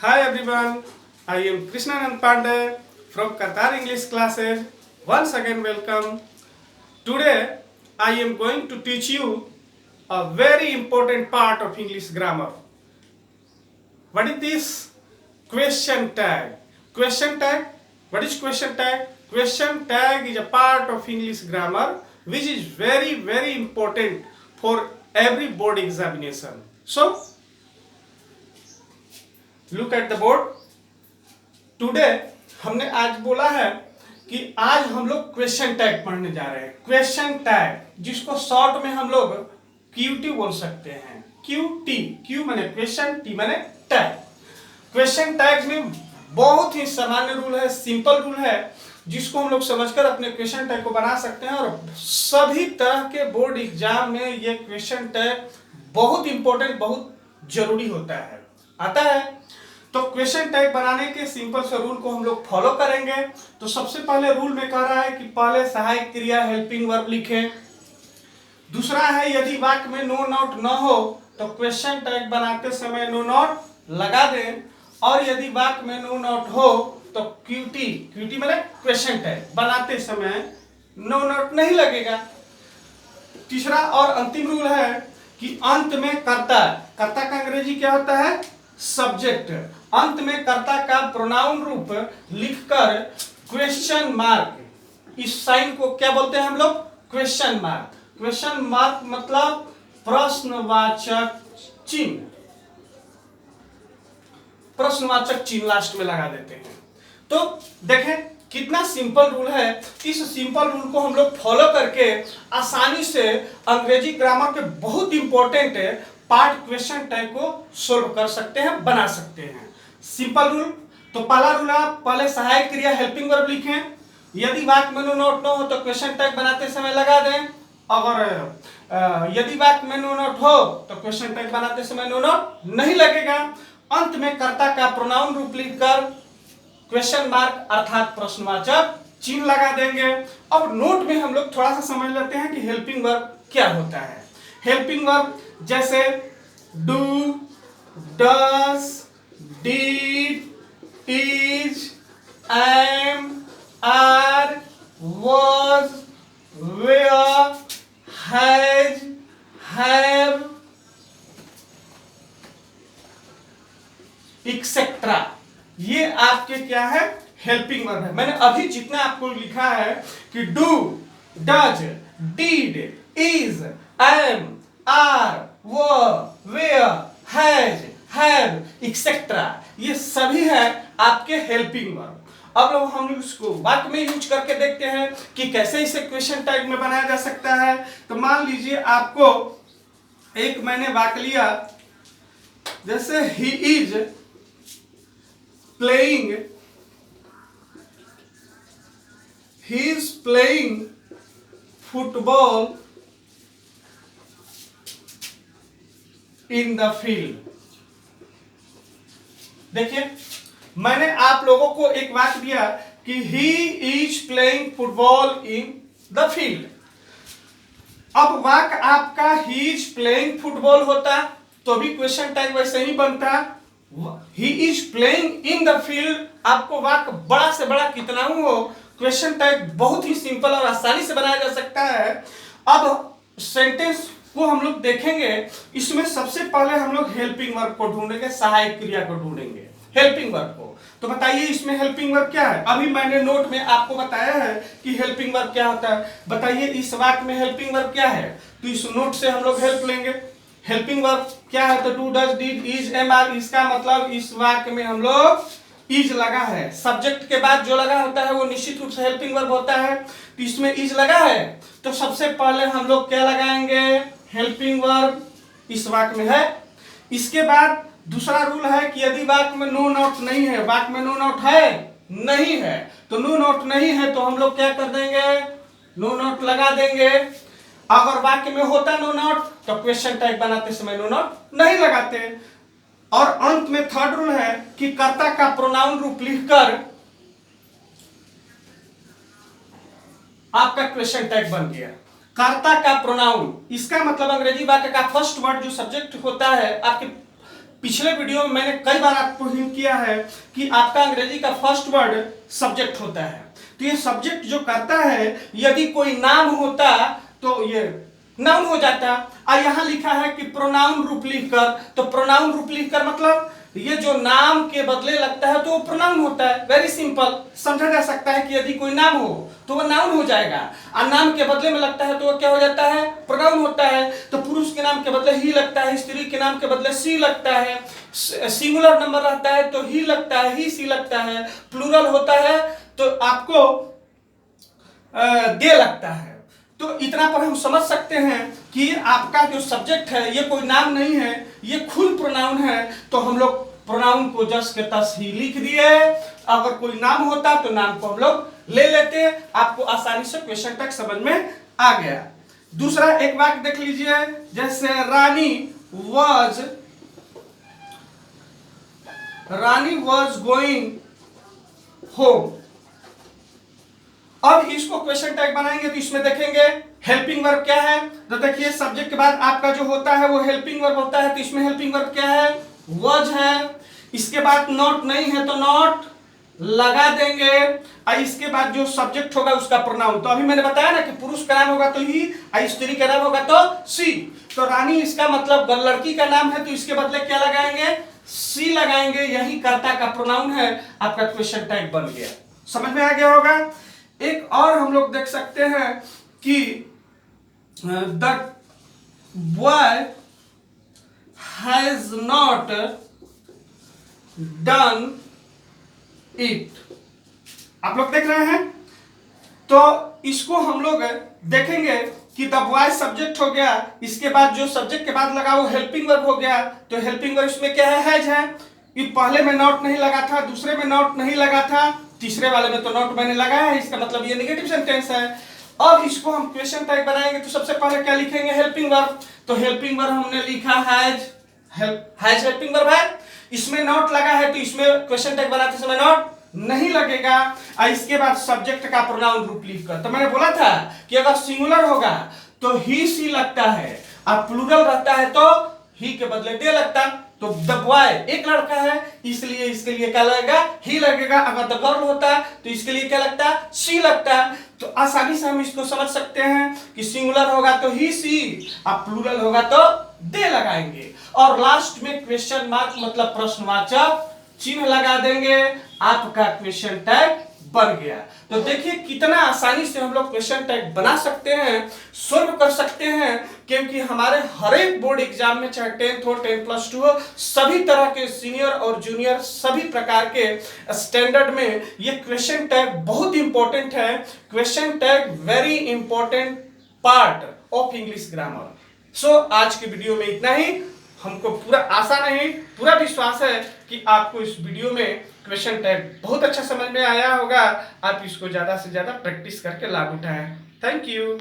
Hi everyone, I am Krishnanand Pandey from Qatar English classes. Once again welcome. Today I am going to teach you a very important part of English grammar. What is this? Question tag. Question tag. What is question tag? Question tag is a part of English grammar which is very important for every board examination. So look at the board. Today हमने आज बोला है कि आज हम लोग question tag पढ़ने जा रहे हैं। क्वेश्चन टैग जिसको शॉर्ट में हम लोग क्यूटी बोल सकते हैं। क्यूटी, क्यू माने क्वेश्चन, टी माने टैग। क्वेश्चन टैग में बहुत ही सामान्य रूल है, सिंपल रूल है, जिसको हम लोग समझकर अपने क्वेश्चन टैग को बना सकते हैं। और सभी तरह के बोर्ड एग्जाम में ये क्वेश्चन टैग बहुत इंपॉर्टेंट, बहुत जरूरी होता है, आता है। तो क्वेश्चन टैग बनाने के सिंपल से रूल को हम लोग फॉलो करेंगे। तो सबसे पहले रूल में कह रहा है कि पहले सहायक क्रिया हेल्पिंग वर्ब लिखें। दूसरा है यदि वाक्य में नो नोट न हो तो क्वेश्चन टैग बनाते समय नो नोट लगा दें, और यदि वाक्य में नो नोट हो तो क्यूटी, क्यूटी मतलब क्वेश्चन टैग बनाते समय नो नोट नहीं लगेगा। तीसरा और अंतिम रूल है कि अंत में कर्ता, कर्ता का अंग्रेजी क्या होता है? सब्जेक्ट। अंत में कर्ता का प्रोनाउन रूप लिखकर क्वेश्चन मार्क, इस साइन को क्या बोलते हैं हम लोग? Question mark. क्वेश्चन मार्क मतलब प्रश्नवाचक चिन्ह, प्रश्नवाचक चिन्ह लास्ट में लगा देते हैं। तो देखें कितना सिंपल रूल है। इस सिंपल रूल को हम लोग फॉलो करके आसानी से अंग्रेजी ग्रामर के बहुत इंपॉर्टेंट पार्ट क्वेश्चन टैग को सोल्व कर सकते हैं, बना सकते हैं। Simple rule. तो पहला रूल आप पहले सहायक क्रिया हेल्पिंग वर्ब लिखें। यदि वाक्य में नो नोट न हो तो क्वेश्चन टैग बनाते समय लगा दें। अगर यदि वाक्य में नो नोट हो तो क्वेश्चन टैग बनाते समय नो नोट नहीं लगेगा। अंत में कर्ता का प्रोनाउन रूप लिखकर क्वेश्चन मार्क अर्थात प्रश्नवाचक चिन्ह लगा देंगे। अब नोट में हम लोग थोड़ा सा समझ लेते हैं कि हेल्पिंग वर्ब क्या होता है। हेल्पिंग वर्ब जैसे do, does, did, is, am, are, was, were, has, have, etcetera, ये आपके क्या है? हेल्पिंग वर्ब है। मैंने अभी जितना आपको लिखा है कि do, does, did, is, am, are, were, has, have, etcetera, ये सभी है आपके हेल्पिंग वर्ब। अब लोग हम लोग इसको वाक्य में यूज करके देखते हैं कि कैसे इसे क्वेश्चन टैग में बनाया जा सकता है। तो मान लीजिए आपको एक मैंने वाक्य लिया, जैसे he is playing, he is playing football in the field। देखिए मैंने आप लोगों को एक वाक्य दिया कि he is playing football in the field। अब वाक्य आपका he is playing football होता तो भी क्वेश्चन टैग वैसे ही बनता। he is playing in the field, आपको वाक्य बड़ा से बड़ा कितना हो, क्वेश्चन टैग बहुत ही सिंपल और आसानी से बनाया जा सकता है। अब सेंटेंस को हम लोग देखेंगे, इसमें सबसे पहले हम लोग हेल्पिंग वर्ब को ढूंढेंगे, सहायक क्रिया को ढूंढेंगे, हेल्पिंग वर्ब को। तो बताइए इसमें हेल्पिंग वर्ब क्या है? अभी मैंने नोट में आपको बताया है कि हेल्पिंग वर्ब क्या होता है। बताइए इस वाक्य में हेल्पिंग वर्ब क्या है? तो इस नोट से हम लोग हेल्प लेंगे। हेल्पिंग वर्ब क्या है? तो do, does, did, is, am, are. इसका मतलब इस वाक्य में हम लोग इज लगा है, सब्जेक्ट के बाद जो लगा होता है वो निश्चित रूप से हेल्पिंग वर्ब होता है। तो इसमें इज लगा है तो सबसे पहले हम लोग क्या लगाएंगे? हेल्पिंग वर्ब इस वाक्य में है। इसके बाद दूसरा रूल है कि यदि वाक्य में नो नोट नहीं है, वाक्य में नो नोट है नहीं है, तो नो नोट नहीं है तो हम लोग क्या कर देंगे? नो नोट लगा देंगे। अगर वाक्य में होता नो नोट तो क्वेश्चन टैग बनाते समय नो नोट नहीं लगाते। और अंत में थर्ड रूल है कि कर्ता का प्रोनाउन रूप लिखकर आपका क्वेश्चन टैग बन गया। कर्ता का प्रोनाउन, इसका मतलब अंग्रेजी वाक्य का फर्स्ट वर्ड जो सब्जेक्ट होता है, आपके पिछले वीडियो में मैंने कई बार आपको हिंट किया है कि आपका अंग्रेजी का फर्स्ट वर्ड सब्जेक्ट होता है। तो ये सब्जेक्ट जो करता है, यदि कोई नाम होता तो ये नाउन हो जाता। और यहां लिखा है कि प्रोनाउन रूप लिखकर, तो प्रोनाउन रूप लिखकर मतलब ये जो नाम के बदले लगता है तो वो प्रोनाउन होता है। वेरी सिंपल, समझा जा सकता है कि यदि कोई नाम हो तो वो नाउन हो जाएगा, और नाम के बदले में लगता है तो वो क्या हो जाता है, प्रोनाउन होता है। तो पुरुष के नाम के बदले ही लगता है, स्त्री के नाम के बदले सी लगता है, सिंगुलर नंबर रहता है तो ही लगता है, ही सी लगता है, प्लूरल होता है तो आपको दे लगता है। तो इतना पर हम समझ सकते हैं कि आपका जो सब्जेक्ट है ये कोई नाम नहीं है, ये खुद प्रोनाउन है। तो हम लोग प्रोनाउन को जस के तस ही लिख दिए। अगर कोई नाम होता तो नाम को हम लोग ले लेते। आपको आसानी से क्वेश्चन तक समझ में आ गया। दूसरा एक वाक्य देख लीजिए, जैसे रानी वॉज गोइंग होम। अब इसको क्वेश्चन टैग बनाएंगे तो इसमें देखेंगे हेल्पिंग वर्ब क्या है। तो देखिए सब्जेक्ट के बाद आपका जो होता है वो हेल्पिंग वर्ब होता है, तो इसमें हेल्पिंग वर्ब क्या है, वॉज है। इसके बाद नॉट नहीं है तो नॉट लगा देंगे, और इसके बाद जो सब्जेक्ट होगा उसका प्रोनाउन। तो अभी मैंने बताया ना कि पुरुष का नाम होगा तो ही, और स्त्री का नाम होगा तो सी। तो रानी इसका मतलब लड़की का नाम है तो इसके बदले क्या लगाएंगे, सी लगाएंगे। यही कर्ता का प्रोनाउन है, आपका क्वेश्चन टैग बन गया। समझ में आ गया होगा। एक और हम लोग देख सकते हैं कि the boy has not done it. आप लोग देख रहे हैं, तो इसको हम लोग देखेंगे कि द बॉय सब्जेक्ट हो गया, इसके बाद जो सब्जेक्ट के बाद लगा वो हेल्पिंग वर्ब हो गया। तो हेल्पिंग वर्ब इसमें क्या है, हैज है। कि पहले में नॉट नहीं लगा था, दूसरे में नॉट नहीं लगा था, तीसरे वाले में तो नॉट मैंने लगाया है, इसका मतलब ये नेगेटिव सेंटेंस है। अब इसको हम क्वेश्चन टाइप बनाएंगे तो सबसे पहले क्या लिखेंगे, हेल्पिंग वर्ब। तो हेल्पिंग वर्ब हमने लिखा हैज हेल्पिंग वर्ब है, इसमें नॉट लगा है तो इसमें क्वेश्चन टाइप बनाते समय नॉट नहीं लगेगा। और इसके बाद सब्जेक्ट का प्रोनाउन रूप लिखकर, तो मैंने बोला था कि अगर सिंगुलर होगा तो ही सी लगता है, और प्लूरल रहता है तो ही के बदले दे लगता। तो द बॉय एक लड़का है इसलिए इसके लिए क्या लगेगा, ही लगेगा। अगर द गर्ल होता है तो इसके लिए क्या लगता है, सी लगता है। तो आसानी से हम इसको समझ सकते हैं कि सिंगुलर होगा तो ही सी, और प्लूरल होगा तो दे लगाएंगे। और लास्ट में क्वेश्चन मार्क मतलब प्रश्नवाचक चिन्ह लगा देंगे, आपका क्वेश्चन टैग बन गया। तो देखिए कितना आसानी से हम लोग क्वेश्चन टैग बना सकते हैं, सॉल्व कर सकते हैं, क्योंकि हमारे हर एक बोर्ड एग्जाम में चाहे 10th हो 10+2 हो, सभी तरह के सीनियर और जूनियर सभी प्रकार के स्टैंडर्ड में ये क्वेश्चन टैग बहुत इंपॉर्टेंट है। Question tag very important part of English grammar. So आज की वीडियो में इतना ही। हमको पूरा आशा नहीं, पूरा विश्वास है कि आपको इस वीडियो में क्वेश्चन टैग बहुत अच्छा समझ में आया होगा। आप इसको ज्यादा से ज्यादा प्रैक्टिस करके लाभ उठाएं। Thank you.